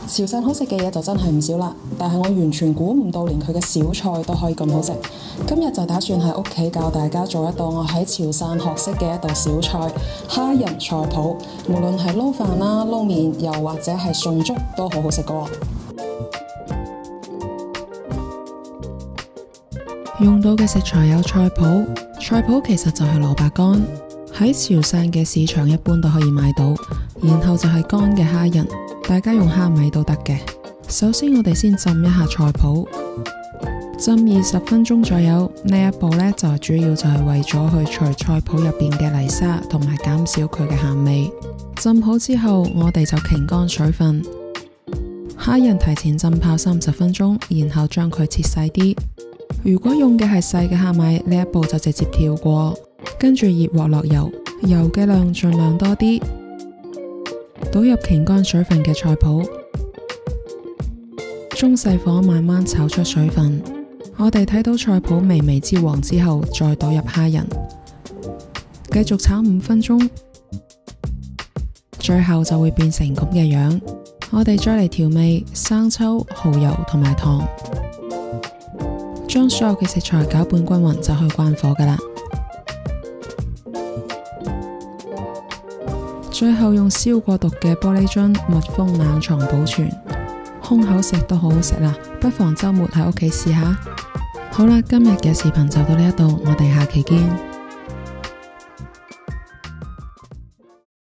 潮汕好食嘅嘢就真係唔少啦，但係我完全估唔到連佢嘅小菜都可以咁好食。今日就打算喺屋企教大家做一道我喺潮汕學識嘅一道小菜——蝦仁菜脯。無論係撈飯啦、撈麵，又或者係餸粥，都好好食㗎。用到嘅食材有菜脯，菜脯其實就係蘿蔔乾，喺潮汕嘅市場一般都可以買到。然後就係乾嘅蝦仁，大家用蝦米都得嘅。首先我哋先浸一下菜脯，浸20分鐘左右。呢一步呢，就主要就係為咗去除菜脯入邊嘅泥沙，同埋減少佢嘅鹹味。浸好之後，我哋就擎乾水分。蝦仁提前浸泡30分鐘，然後將佢切細啲。如果用嘅係細嘅蝦米，呢一步就直接跳過。跟住熱鑊落油，油嘅量盡量多啲，倒入擎乾水分嘅菜脯，中細火慢慢炒出水分。我哋睇到菜脯微微焦黃之後，再倒入蝦仁，繼續炒5分鐘，最後就會變成咁嘅樣。我哋再嚟調味，生抽、蠔油同埋糖，將所有嘅食材攪拌均勻就去關火噶啦。最後用消過毒嘅玻璃樽密封冷藏保存，空口食都好好食啦，不妨周末喺屋企試下。好啦，今日嘅視頻就到呢一度，我哋下期見。